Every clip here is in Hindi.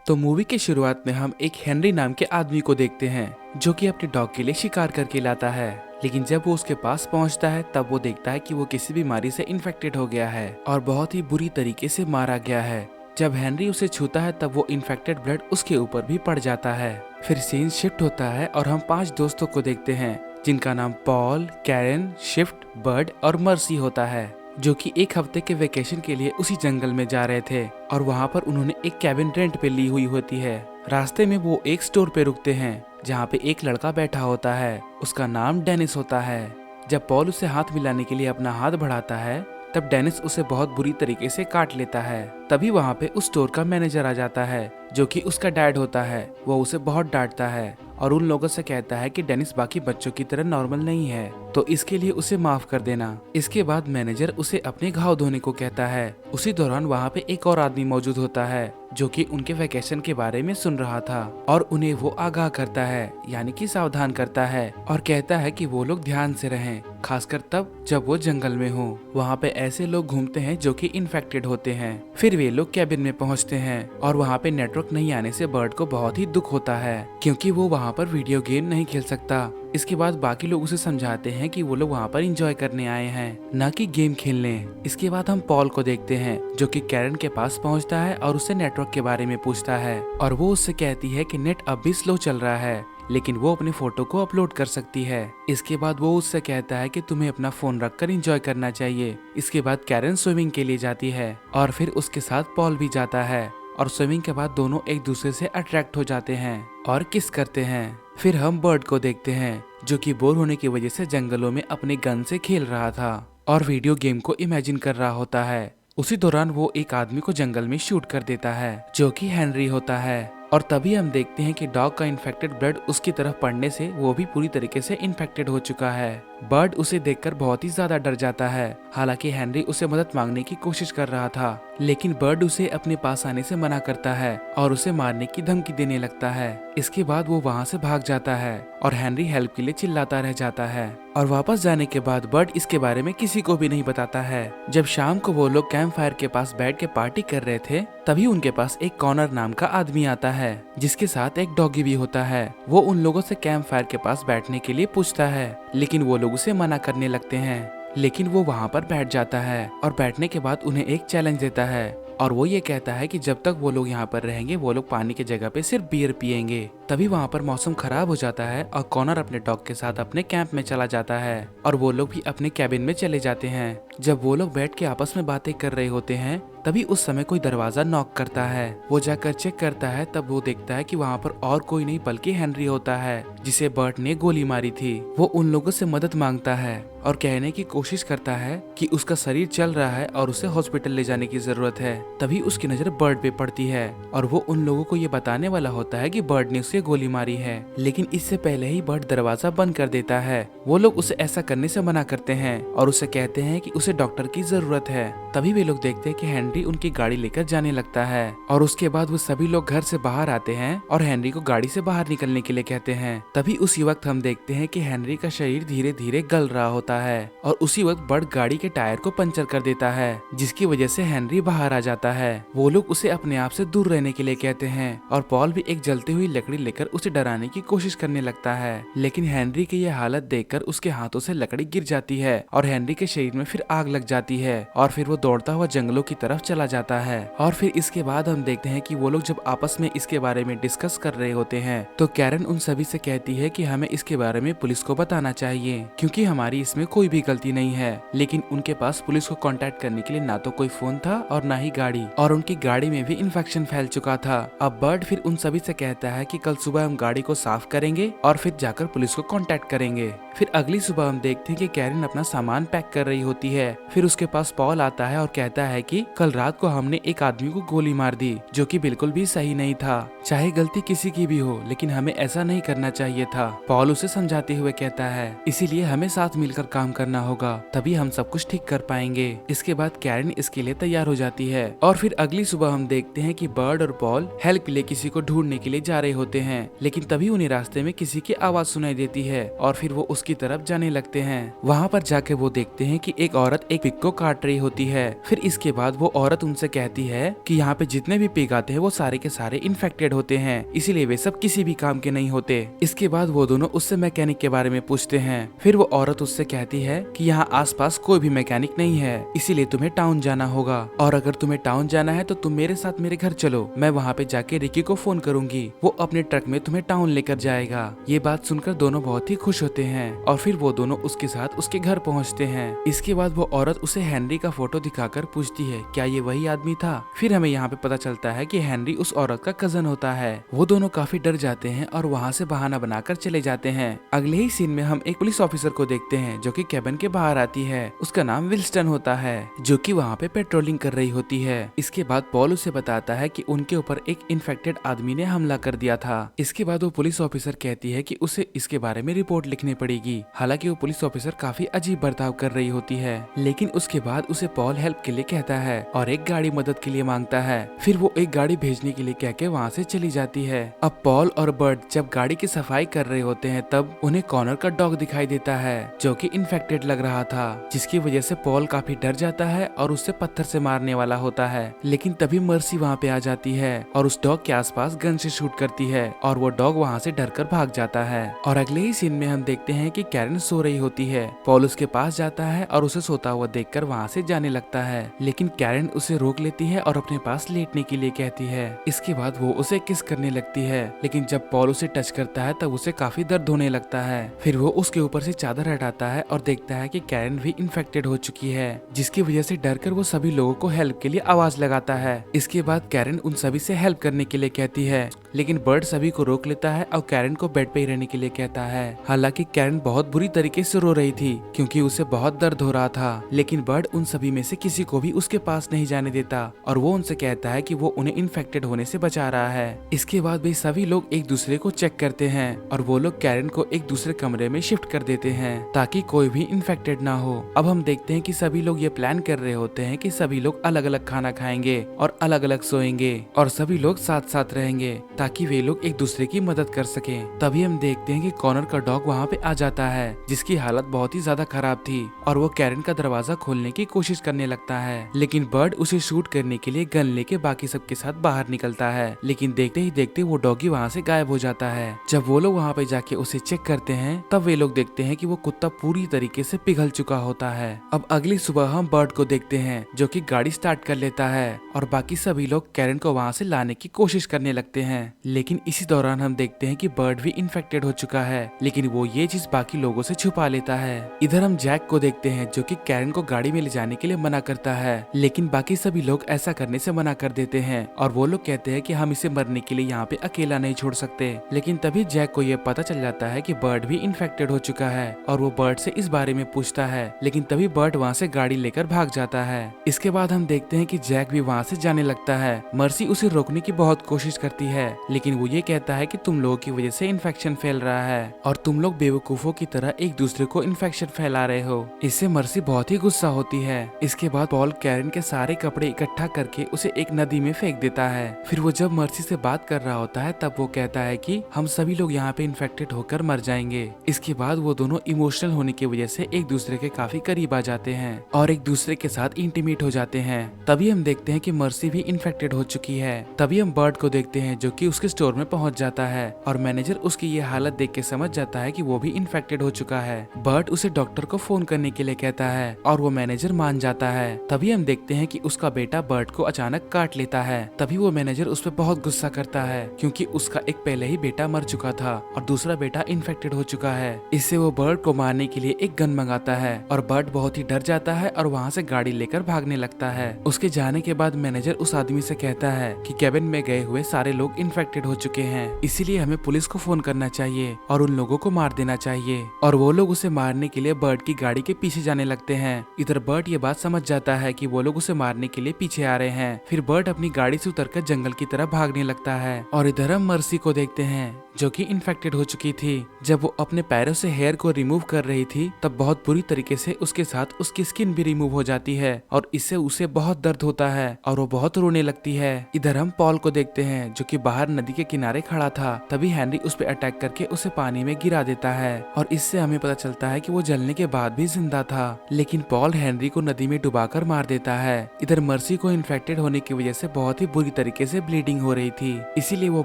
तो मूवी की शुरुआत में हम एक हेनरी नाम के आदमी को देखते हैं जो कि अपने डॉग के लिए शिकार करके लाता है। लेकिन जब वो उसके पास पहुंचता है तब वो देखता है कि वो किसी बीमारी से इन्फेक्टेड हो गया है और बहुत ही बुरी तरीके से मारा गया है। जब हेनरी उसे छूता है तब वो इन्फेक्टेड ब्लड उसके ऊपर भी पड़ जाता है। फिर सीन शिफ्ट होता है और हम 5 दोस्तों को देखते हैं जिनका नाम पॉल, कैरन, शिफ्ट, बर्ड और मर्सी होता है, जो कि एक हफ्ते के वेकेशन के लिए उसी जंगल में जा रहे थे और वहाँ पर उन्होंने एक कैबिन रेंट पे ली हुई होती है। रास्ते में वो एक स्टोर पे रुकते हैं जहाँ पे एक लड़का बैठा होता है, उसका नाम डेनिस होता है। जब पॉल उसे हाथ मिलाने के लिए अपना हाथ बढ़ाता है तब डेनिस उसे बहुत बुरी तरीके से काट लेता है। तभी वहाँ पे उस स्टोर का मैनेजर आ जाता है जो कि उसका डैड होता है। वो उसे बहुत डांटता है और उन लोगों से कहता है कि डेनिस बाकी बच्चों की तरह नॉर्मल नहीं है, तो इसके लिए उसे माफ कर देना। इसके बाद मैनेजर उसे अपने घाव धोने को कहता है। उसी दौरान वहाँ पे एक और आदमी मौजूद होता है जो कि उनके वैकेशन के बारे में सुन रहा था और उन्हें वो आगाह करता है, यानी कि सावधान करता है और कहता है कि वो लोग ध्यान से रहें, खासकर तब जब वो जंगल में हो। वहाँ पे ऐसे लोग घूमते हैं जो कि इन्फेक्टेड होते हैं। फिर वे लोग कैबिन में पहुँचते हैं और वहाँ पे नेटवर्क नहीं आने से बर्ड को बहुत ही दुख होता है क्योंकि वो वहाँ पर वीडियो गेम नहीं खेल सकता। इसके बाद बाकी लोग उसे समझाते हैं कि वो लोग वहाँ पर एंजॉय करने आए हैं, न कि गेम खेलने। इसके बाद हम पॉल को देखते हैं जो कि कैरन के पास पहुँचता है और उससे नेटवर्क के बारे में पूछता है और वो उससे कहती है कि नेट अब भी स्लो चल रहा है लेकिन वो अपने फोटो को अपलोड कर सकती है। इसके बाद वो उससे कहता है कि तुम्हें अपना फोन रखकर एंजॉय करना चाहिए। इसके बाद कैरन स्विमिंग के लिए जाती है और फिर उसके साथ पॉल भी जाता है और स्विमिंग के बाद दोनों एक दूसरे से अट्रैक्ट हो जाते हैं और किस करते हैं। फिर हम बर्ड को देखते हैं जो कि बोर होने की वजह से जंगलों में अपने गन से खेल रहा था और वीडियो गेम को इमेजिन कर रहा होता है। उसी दौरान वो एक आदमी को जंगल में शूट कर देता है जो कि हेनरी होता है और तभी हम देखते हैं कि डॉग का इन्फेक्टेड ब्लड उसकी तरफ पड़ने से वो भी पूरी तरीके से इन्फेक्टेड हो चुका है। बर्ड उसे देखकर बहुत ही ज्यादा डर जाता है। हालांकि हेनरी उसे मदद मांगने की कोशिश कर रहा था लेकिन बर्ड उसे अपने पास आने से मना करता है और उसे मारने की धमकी देने लगता है। इसके बाद वो वहाँ से भाग जाता है और हेनरी हेल्प के लिए चिल्लाता रह जाता है और वापस जाने के बाद बर्ड इसके बारे में किसी को भी नहीं बताता है। जब शाम को वो लोग कैंप फायर के पास बैठ के पार्टी कर रहे थे तभी उनके पास एक कॉनर नाम का आदमी आता है जिसके साथ एक डॉगी भी होता है। वो उन लोगों से कैंप फायर के पास बैठने के लिए पूछता है लेकिन वो लोग उसे मना करने लगते हैं, लेकिन वो वहाँ पर बैठ जाता है और बैठने के बाद उन्हें एक चैलेंज देता है और वो ये कहता है कि जब तक वो लोग यहाँ पर रहेंगे वो लोग पानी की जगह पे सिर्फ बियर पियेंगे। तभी वहाँ पर मौसम खराब हो जाता है और कॉनर अपने डॉग के साथ अपने कैंप में चला जाता है और वो लोग भी अपने कैबिन में चले जाते हैं। जब वो लोग बैठ के आपस में बातें कर रहे होते हैं तभी उस समय कोई दरवाजा नॉक करता है। वो जाकर चेक करता है तब वो देखता है कि वहाँ पर और कोई नहीं बल्कि हेनरी होता है जिसे बर्ड ने गोली मारी थी। वो उन लोगों से मदद मांगता है और कहने की कोशिश करता है कि उसका शरीर चल रहा है और उसे हॉस्पिटल ले जाने की जरूरत है। तभी उसकी नजर बर्ड पे पड़ती है और वो उन लोगों को ये बताने वाला होता है कि बर्ड ने उसे गोली मारी है, लेकिन इससे पहले ही बर्ड दरवाजा बंद कर देता है। वो लोग उसे ऐसा करने से मना करते हैं और उसे कहते हैं कि उसे डॉक्टर की जरूरत है। तभी वे लोग देखते हैं कि हेनरी उनकी गाड़ी लेकर जाने लगता है और उसके बाद वो सभी लोग घर से बाहर आते हैं और हेनरी को गाड़ी से बाहर निकलने के लिए कहते हैं। तभी उसी वक्त हम देखते हैं कि हेनरी का शरीर धीरे धीरे गल रहा होता है और उसी वक्त बर्ड गाड़ी के टायर को पंचर कर देता है जिसकी वजह से हेनरी बाहर आ जाता है। वो लोग उसे अपने आप से दूर रहने के लिए कहते हैं और पॉल भी एक जलती हुई लकड़ी लेकर उसे डराने की कोशिश करने लगता है, लेकिन हेनरी की यह हालत देखकर उसके हाथों से लकड़ी गिर जाती है और हेनरी के शरीर में फिर आग लग जाती है और फिर वो दौड़ता हुआ जंगलों की तरफ चला जाता है। और फिर इसके बाद हम देखते हैं कि वो लोग जब आपस में इसके बारे में डिस्कस कर रहे होते हैं तो कैरन उन सभी से कहती है कि हमें इसके बारे में पुलिस को बताना चाहिए क्योंकि हमारी इसमें कोई भी गलती नहीं है। लेकिन उनके पास पुलिस को कांटेक्ट करने के लिए ना तो कोई फोन था और ना ही गाड़ी, और उनकी गाड़ी में भी इन्फेक्शन फैल चुका था। अब बर्ड फिर उन सभी से कहता है कि कल सुबह हम गाड़ी को साफ करेंगे और फिर जाकर पुलिस को कांटेक्ट करेंगे। फिर अगली सुबह हम देखते हैं कि कैरन अपना सामान पैक कर रही होती है। फिर उसके पास पॉल आता है और कहता है कि कल रात को हमने एक आदमी को गोली मार दी जो कि बिल्कुल भी सही नहीं था। चाहे गलती किसी की भी हो लेकिन हमें ऐसा नहीं करना चाहिए था। पॉल उसे समझाते हुए कहता है इसीलिए हमें साथ मिलकर काम करना होगा, तभी हम सब कुछ ठीक कर पाएंगे। इसके बाद कैरन इसके लिए तैयार हो जाती है और फिर अगली सुबह हम देखते हैं कि बर्ड और पॉल हेल्प के लिए किसी को ढूंढने के लिए जा रहे होते हैं, लेकिन तभी उन्हें रास्ते में किसी की आवाज सुनाई देती है और फिर वो उसकी तरफ जाने लगते हैं। वहाँ पर जाके वो देखते हैं कि एक औरत एक पिग को काट रही होती है। फिर इसके बाद वो औरत उनसे कहती है कि यहाँ पे जितने भी पिग आते हैं वो सारे के सारे इन्फेक्टेड होते हैं, इसीलिए वे सब किसी भी काम के नहीं होते। इसके बाद वो दोनों उससे मैकेनिक के बारे में पूछते हैं। फिर वो औरत उससे कहती है कि यहाँ आसपास कोई भी मैकेनिक नहीं है, इसीलिए तुम्हें टाउन जाना होगा, और अगर तुम्हें टाउन जाना है तो तुम मेरे साथ मेरे घर चलो, मैं वहाँ पे जाके रिकी को फोन करूंगी, वो अपने ट्रक में तुम्हें टाउन लेकर जाएगा। ये बात सुनकर दोनों बहुत ही खुश होते हैं और फिर वो दोनों उसके साथ उसके घर पहुँचते हैं। इसके बाद वो औरत उसे हेनरी का फोटो दिखाकर पूछती है क्या ये वही आदमी था। फिर हमें यहाँ पे पता चलता है कि हेनरी उस औरत का कजन होता है। वो दोनों काफी डर जाते हैं और वहाँ से बहाना बनाकर चले जाते हैं। अगले ही सीन में हम एक पुलिस ऑफिसर को देखते हैं जो कि कैबिन के बाहर आती है। उसका नाम विल्स्टन होता है जो कि वहाँ पे पेट्रोलिंग कर रही होती है। इसके बाद पॉल उसे बताता है कि उनके ऊपर एक इन्फेक्टेड आदमी ने हमला कर दिया था। इसके बाद वो पुलिस ऑफिसर कहती है कि उसे इसके बारे में रिपोर्ट लिखनी पड़ेगी। हालांकि वो पुलिस ऑफिसर काफी अजीब बर्ताव कर रही होती है, लेकिन उसके बाद उसे पॉल हेल्प के लिए कहता है और एक गाड़ी मदद के लिए मांगता है। फिर वो एक गाड़ी भेजने के लिए कह के वहाँ से चली जाती है। अब पॉल और बर्ड जब गाड़ी की सफाई कर रहे होते हैं तब उन्हें कॉर्नर का डॉग दिखाई देता है जो कि इन्फेक्टेड लग रहा था, जिसकी वजह से पॉल काफी डर जाता है और उससे पत्थर से मारने वाला होता है। लेकिन तभी मर्सी वहाँ पे आ जाती है और उस डॉग के आसपास गन से शूट करती है और वो डॉग वहाँ से डरकर भाग जाता है। और अगले ही सीन में हम देखते हैं कि कैरन सो रही होती है। पॉल उसके पास जाता है और उसे सोता हुआ देखकर वहाँ से जाने लगता है, लेकिन कैरन उसे रोक लेती है और अपने पास लेटने के लिए कहती है। इसके बाद वो उसे किस करने लगती है, लेकिन जब पॉल उसे टच करता है तब उसे काफी दर्द होने लगता है। फिर वो उसके ऊपर से चादर हटाता है और देखता है कि कैरन भी इन्फेक्टेड हो चुकी है, जिसकी वजह से डरकर वो सभी लोगों को हेल्प के लिए आवाज लगाता है। इसके बाद कैरन उन सभी से हेल्प करने के लिए कहती है, लेकिन बर्ड सभी को रोक लेता है और कैरन को बेड पे ही रहने के लिए कहता है। हालांकि कैरन बहुत बुरी तरीके से रो रही थी क्योंकि उसे बहुत दर्द हो रहा था, लेकिन बर्ड उन सभी में से किसी को भी उसके पास नहीं जाने देता और वो उनसे कहता है कि वो उन्हें इन्फेक्टेड होने से बचा रहा है। इसके बाद भी सभी लोग एक दूसरे को चेक करते हैं और वो लोग कैरन को एक दूसरे कमरे में शिफ्ट कर देते हैं ताकि कोई भी इन्फेक्टेड ना हो। अब हम देखते हैं कि सभी लोग ये प्लान कर रहे होते हैं कि सभी लोग अलग अलग खाना खाएंगे और अलग अलग सोएंगे और सभी लोग साथ साथ रहेंगे ताकि वे लोग एक दूसरे की मदद कर सकें। तभी हम देखते हैं कि कॉर्नर का डॉग वहाँ पे आ जाता है, जिसकी हालत बहुत ही ज्यादा खराब थी और वो कैरन का दरवाजा खोलने की कोशिश करने लगता है, लेकिन बर्ड उसे शूट करने के लिए गन लेके बाकी सबके साथ बाहर निकलता है। लेकिन देखते ही देखते वो डॉगी वहाँ से गायब हो जाता है। जब वो लोग वहाँ पे जाके उसे चेक करते हैं तब वे लोग देखते हैं कि वो कुत्ता पूरी तरीके से पिघल चुका होता है। अब अगली सुबह हम बर्ड को देखते हैं जो कि गाड़ी स्टार्ट कर लेता है और बाकी सभी लोग कैरन को वहाँ से लाने की कोशिश करने लगते हैं। लेकिन इसी दौरान हम देखते हैं कि बर्ड भी इन्फेक्टेड हो चुका है, लेकिन वो ये चीज बाकी लोगों से छुपा लेता है। इधर हम जैक को देखते हैं जो कि कैरन को गाड़ी में ले जाने के लिए मना करता है, लेकिन बाकी सभी लोग ऐसा करने से मना कर देते हैं और वो लोग कहते हैं कि हम इसे मरने के लिए यहाँ पे अकेला नहीं छोड़ सकते। लेकिन तभी जैक को ये पता चल जाता है कि बर्ड भी इन्फेक्टेड हो चुका है और वो बर्ड से इस बारे में पूछता है, लेकिन तभी बर्ड वहाँ से गाड़ी लेकर भाग जाता है। इसके बाद हम देखते हैं कि जैक भी वहाँ से जाने लगता है। मर्सी उसे रोकने की बहुत कोशिश करती है, लेकिन वो ये कहता है कि तुम लोगों की वजह से इन्फेक्शन फैल रहा है और तुम लोग बेवकूफों की तरह एक दूसरे को इन्फेक्शन फैला रहे हो। इससे मर्सी बहुत ही गुस्सा होती है। इसके बाद पॉल कैरन के सारे कपड़े इकट्ठा करके उसे एक नदी में फेंक देता है। फिर वो जब मर्सी से बात कर रहा होता है तब वो कहता है कि हम सभी लोग यहाँ पे इन्फेक्टेड होकर मर जाएंगे। इसके बाद वो दोनों इमोशनल होने की वजह से एक दूसरे के काफी करीब आ जाते हैं और एक दूसरे के साथ इंटीमेट हो जाते हैं। तभी हम देखते हैं कि मर्सी भी इन्फेक्टेड हो चुकी है। तभी हम बर्ड को देखते हैं जो कि उसके स्टोर में पहुंच जाता है और मैनेजर उसकी ये हालत देख के समझ जाता है कि वो भी इन्फेक्टेड हो चुका है। बर्ड उसे डॉक्टर को फोन करने के लिए कहता है और वो मैनेजर मान जाता है। तभी हम देखते हैं कि उसका बेटा बर्ड को अचानक काट लेता है। तभी वो मैनेजर उस पर बहुत गुस्सा करता है क्योंकि उसका एक पहले ही बेटा मर चुका था और दूसरा बेटा इन्फेक्टेड हो चुका है। इससे वो बर्ड को मारने के लिए एक गन मंगाता है और बर्ड बहुत ही डर जाता है और वहाँ से गाड़ी लेकर भागने लगता है। उसके जाने के बाद मैनेजर उस आदमी से कहता है कि केबिन में गए हुए सारे लोग इन्फेक्टेड हो चुके हैं, इसीलिए हमें पुलिस को फोन करना चाहिए और उन लोगों को मार देना चाहिए। और वो लोग उसे मारने के लिए बर्ट की गाड़ी के पीछे जाने लगते हैं। इधर बर्ट ये बात समझ जाता है कि वो लोग उसे मारने के लिए पीछे आ रहे हैं। फिर बर्ट अपनी गाड़ी से उतरकर जंगल की तरफ भागने लगता है। और इधर हम मर्सी को देखते हैं जो कि इन्फेक्टेड हो चुकी थी। जब वो अपने पैरों से हेयर को रिमूव कर रही थी तब बहुत बुरी तरीके से उसके साथ उसकी स्किन भी रिमूव हो जाती है और इससे उसे बहुत दर्द होता है और वो बहुत रोने लगती है। इधर हम पॉल को देखते हैं जो कि बाहर नदी के किनारे खड़ा था। तभी हेनरी उस पर अटैक करके उसे पानी में गिरा देता है और इससे हमें पता चलता है कि वो जलने के बाद भी जिंदा था, लेकिन पॉल हेनरी को नदी में डुबाकर मार देता है। इधर मर्सी को इन्फेक्टेड होने की वजह से बहुत ही बुरी तरीके से ब्लीडिंग हो रही थी, इसीलिए वो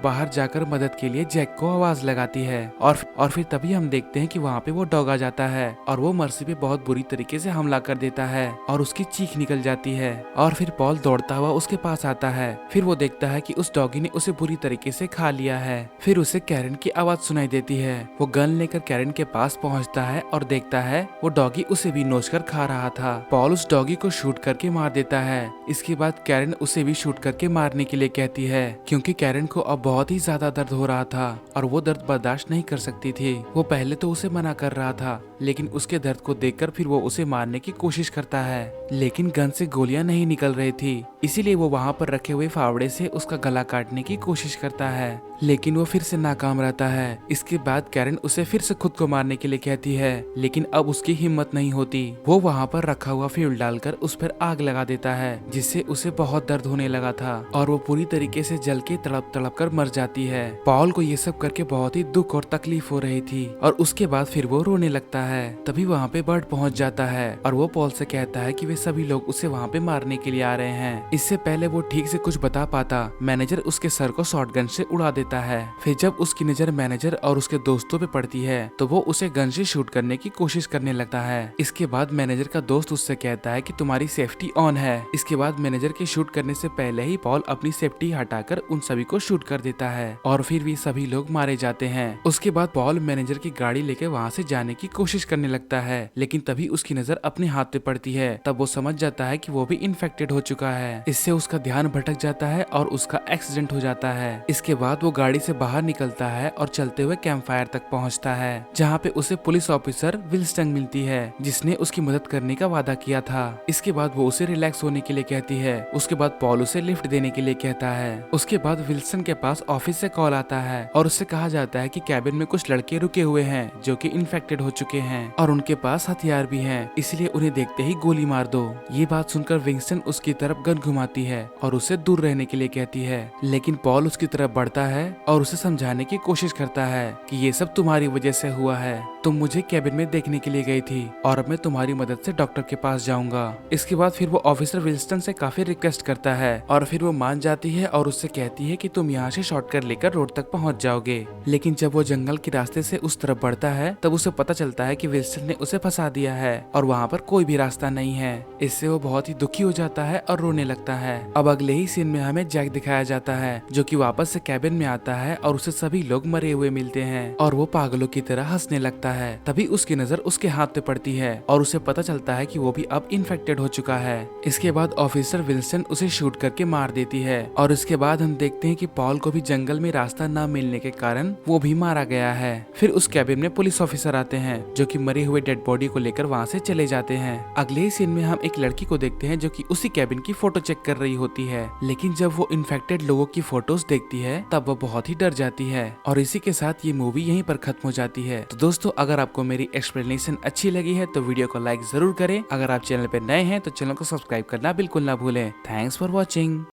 बाहर जाकर मदद के लिए जैक को आवाज लगाती है और फिर तभी हम देखते हैं कि वहाँ पे वो डॉग आ जाता है और वो मर्सी पे बहुत बुरी तरीके से हमला कर देता है और उसकी चीख निकल जाती है। और फिर पॉल दौड़ता हुआ उसके पास आता है। फिर वो देखता है कि उस डॉगी ने उसे बुरी तरीके से खा लिया है। फिर उसे कैरन की आवाज सुनाई देती है। वो गन लेकर कैरन के पास पहुँचता है और देखता है वो डॉगी उसे भी नोच कर खा रहा था। पॉल उस डॉगी को शूट करके मार देता है। इसके बाद कैरन उसे भी शूट करके मारने के लिए कहती है, क्योंकि कैरन को अब बहुत ही ज्यादा दर्द हो रहा था और वो दर्द बर्दाश्त नहीं कर सकती थी। वो पहले तो उसे मना कर रहा था, लेकिन उसके दर्द को देखकर फिर वो उसे मारने की कोशिश करता है, लेकिन गन से गोलियां नहीं निकल रही थी, इसीलिए वो वहाँ पर रखे हुए फावड़े से उसका गला काटने की कोशिश करता है, लेकिन वो फिर से नाकाम रहता है। इसके बाद कैरन उसे फिर से खुद को मारने के लिए कहती है, लेकिन अब उसकी हिम्मत नहीं होती। वो वहाँ पर रखा हुआ फ्यूल डालकर उस पर आग लगा देता है, जिससे उसे बहुत दर्द होने लगा था और वो पूरी तरीके से जल के तड़प तड़प कर मर जाती है। पॉल को ये सब करके बहुत ही दुख और तकलीफ हो रही थी और उसके बाद फिर वो रोने लगता है। तभी वहाँ पे बर्ट पहुँच जाता है और वो पॉल से कहता है कि वे सभी लोग उसे वहाँ पे मारने के लिए आ रहे हैं। इससे पहले वो ठीक से कुछ बता पाता, मैनेजर उसके सर को शॉटगन से उड़ा देता है। फिर जब उसकी नजर मैनेजर और उसके दोस्तों पे पड़ती है तो वो उसे गन से शूट करने की कोशिश करने लगता है। इसके बाद मैनेजर का दोस्त उससे कहता है कि तुम्हारी सेफ्टी ऑन है। इसके बाद मैनेजर के शूट करने से पहले ही पॉल अपनी सेफ्टी हटाकर उन सभी को शूट कर देता है और फिर भी सभी लोग मारे जाते हैं। उसके बाद पॉल मैनेजर की गाड़ी लेकर वहाँ से जाने की कोशिश करने लगता है, लेकिन तभी उसकी नजर अपने हाथ पे पड़ती है। तब वो समझ जाता है कि वो भी इन्फेक्टेड हो चुका है। इससे उसका ध्यान भटक जाता है और उसका एक्सीडेंट हो जाता है। इसके बाद वो गाड़ी से बाहर निकलता है और चलते हुए कैंप फायर तक पहुंचता है, जहां पे उसे पुलिस ऑफिसर विल्स्टन मिलती है, जिसने उसकी मदद करने का वादा किया था। इसके बाद वो उसे रिलैक्स होने के लिए कहती है। उसके बाद पॉल उसे लिफ्ट देने के लिए कहता है। उसके बाद विल्सन के पास ऑफिस से कॉल आता है और उससे कहा जाता है कि कैबिन में कुछ लड़के रुके हुए हैं जो कि इन्फेक्टेड हो चुके हैं और उनके पास हथियार भी हैं, इसलिए उन्हें देखते ही गोली मार दो। ये बात सुनकर विंस्टन उसकी तरफ गन घुमाती है और उसे दूर रहने के लिए कहती है, लेकिन पॉल उसकी तरफ बढ़ता है और उसे समझाने की कोशिश करता है कि ये सब तुम्हारी वजह से हुआ है। तुम मुझे कैबिन में देखने के लिए गई थी और अब मैं तुम्हारी मदद से डॉक्टर के पास जाऊंगा। इसके बाद फिर वो ऑफिसर विल्स्टन से काफी रिक्वेस्ट करता है और फिर वो मान जाती है और उससे कहती है कि तुम यहाँ से शॉर्टकट लेकर रोड तक पहुँच जाओगे। लेकिन जब वो जंगल के रास्ते से उस तरफ बढ़ता है तब उसे पता चलता है कि विल्स्टन ने उसे फंसा दिया है और वहाँ पर कोई भी रास्ता नहीं है। इससे वो बहुत ही दुखी हो जाता है और रोने लगता है। अब अगले ही सीन में हमें जैक दिखाया जाता है जो कि वापस से कैबिन में आता है और उसे सभी लोग मरे हुए मिलते हैं और वो पागलों की तरह हंसने लगता है। तभी उसकी नजर उसके हाथ पे पड़ती है और उसे पता चलता है कि वो भी अब इन्फेक्टेड हो चुका है। इसके बाद ऑफिसर विल्सन उसे शूट करके मार देती है और इसके बाद हम देखते हैं कि पॉल को भी जंगल में रास्ता न मिलने के कारण वो भी मारा गया है। फिर उस कैबिन में पुलिस ऑफिसर आते हैं जो कि मरे हुए डेड बॉडी को लेकर वहाँ से चले जाते हैं। अगले ही सीन में हम एक लड़की को देखते हैं जो कि उसी कैबिन की फोटो चेक कर रही होती है, लेकिन जब वो इन्फेक्टेड लोगों की फोटोज देखती है तब वो बहुत ही डर जाती है और इसी के साथ ये मूवी यहीं पर खत्म हो जाती है। तो दोस्तों, अगर आपको मेरी एक्सप्लेनेशन अच्छी लगी है तो वीडियो को लाइक जरूर करें। अगर आप चैनल पे नए हैं तो चैनल को सब्सक्राइब करना बिल्कुल ना भूलें। Thanks for watching.